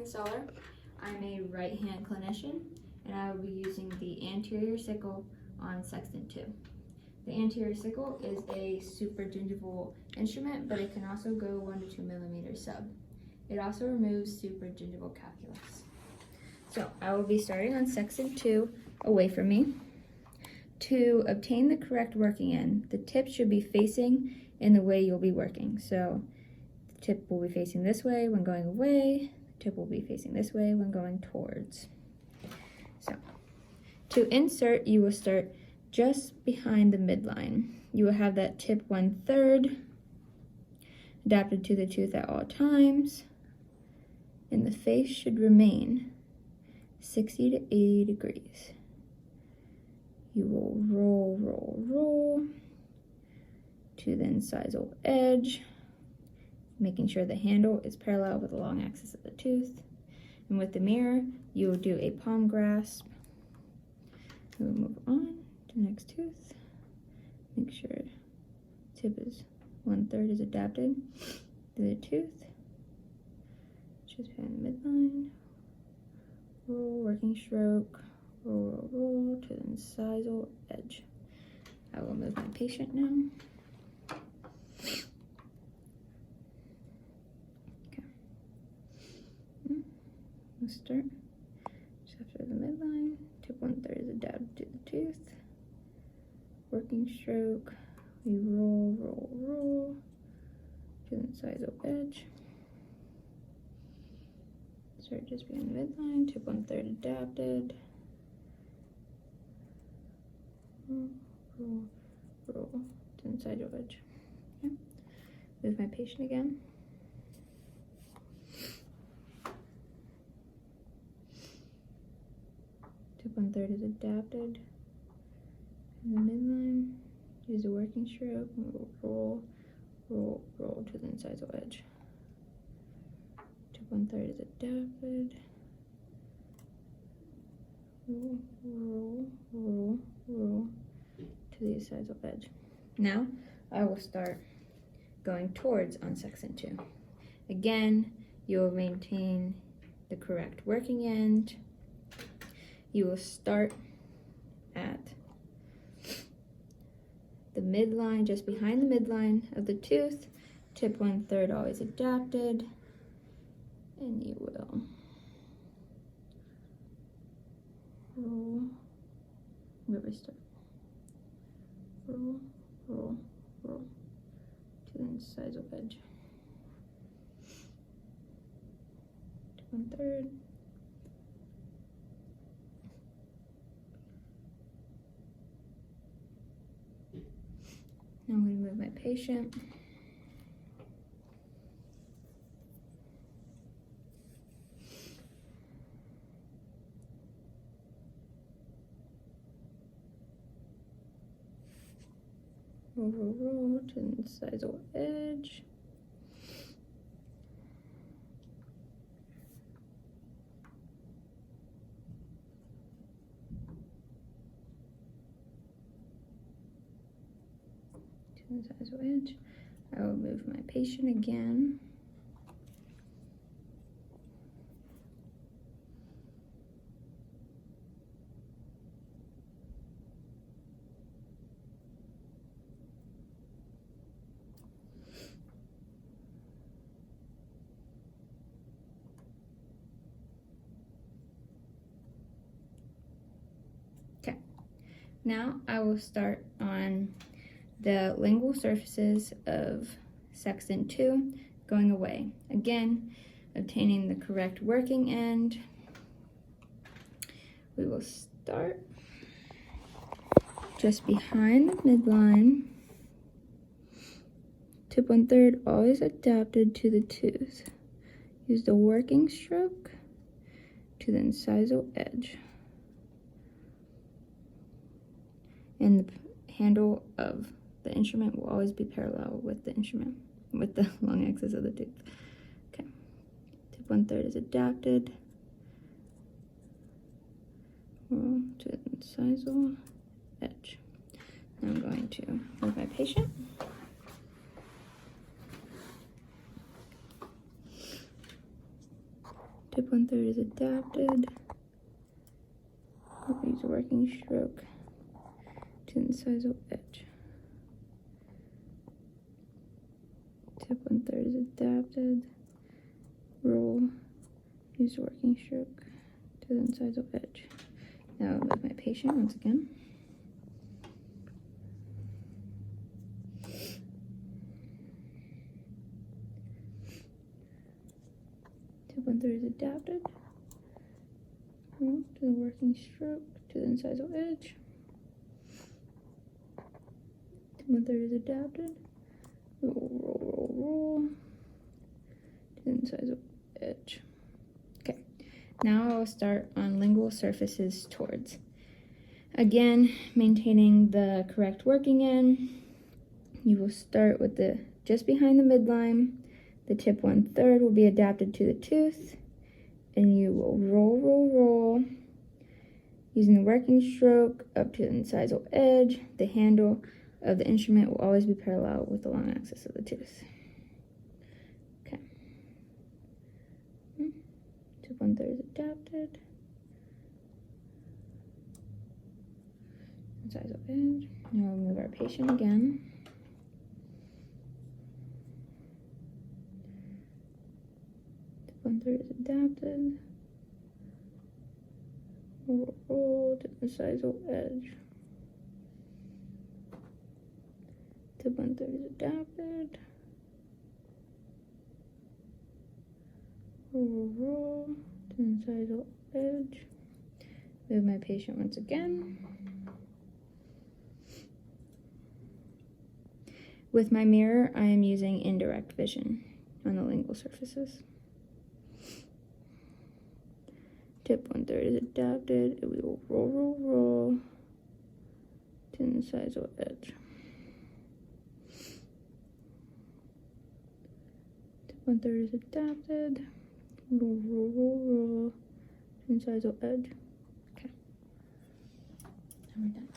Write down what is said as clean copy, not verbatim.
Heggenstaller. I'm a right-hand clinician, and I will be using the Anterior Sickle on Sexton 2. The Anterior Sickle is a super gingival instrument, but it can also go 1 to 2 millimeters sub. It also removes super gingival calculus. So I will be starting on Sexton 2 away from me. To obtain the correct working end, the tip should be facing in the way you'll be working. So the tip will be facing this way when going away, the tip will be facing this way when going towards. So to insert, you will start just behind the midline. You will have that tip 1/3 adapted to the tooth at all times, and the face should remain 60 to 80 degrees. You will roll, roll, roll to the incisal edge, making sure the handle is parallel with the long axis of the tooth. And with the mirror, you will do a palm grasp. We will move on to the next tooth. Make sure tip is 1/3 is adapted to the tooth. Just behind the midline. Roll, working stroke. Roll, roll, roll to the incisal edge. I will move my patient now. Okay. We'll start just after the midline. Tip 1/3 is adapted to the tooth. Working stroke. We roll, roll, roll to the incisal edge. Start just behind the midline. Tip 1/3 adapted. Roll, roll, roll to the incisal edge. Okay. Move my patient again. Tip 1/3 is adapted. In the midline, use the working stroke. We'll roll, roll, roll to the incisal edge. Tip 1/3 is adapted. Roll, roll, roll, roll to the incisal edge. Now I will start going towards on Sexton 2. Again, you will maintain the correct working end. You will start at the midline, just behind the midline of the tooth. Tip 1/3 always adapted, and you will roll, where we start, roll, roll, roll to the incisal edge. Tip 1/3. Now I'm going to move my patient. Roll, roll, roll to the incisal edge. To the incisal edge. I will move my patient again. Okay, now I will start on the lingual surfaces of Sexton 2 going away. Again, obtaining the correct working end. We will start just behind the midline. Tip 1/3 always adapted to the tooth. Use the working stroke to the incisal edge. And the handle of the instrument will always be parallel with the instrument, with the long axis of the tooth. Okay. Tip 1/3 is adapted. Roll to the incisal edge. Now I'm going to move my patient. Tip 1/3 is adapted. We'll use a working stroke to the incisal edge. Tip 1/3 is adapted. Roll. Use a working stroke to the incisal edge. Now with my patient once again. Tip 1/3 is adapted. Roll to the working stroke to the incisal edge. Tip 1/3 is adapted. Roll to the incisal edge. Okay, now I'll start on lingual surfaces towards. Again, maintaining the correct working end. You will start with the just behind the midline. The tip 1/3 will be adapted to the tooth, and you will roll, using the working stroke up to the incisal edge. The handle of the instrument will always be parallel with the long axis of the tooth. Okay. Tip 1/3 is adapted. Incisal edge. Now we'll move our patient again. Tip 1/3 is adapted. Roll to the incisal edge. Tip 1/3 is adapted. Roll to the incisal edge. Move my patient once again. With my mirror, I am using indirect vision on the lingual surfaces. Tip 1/3 is adapted, and we will roll to the incisal edge. Tip 1/3 is adapted, roll to the incisal edge. Okay, and we're done.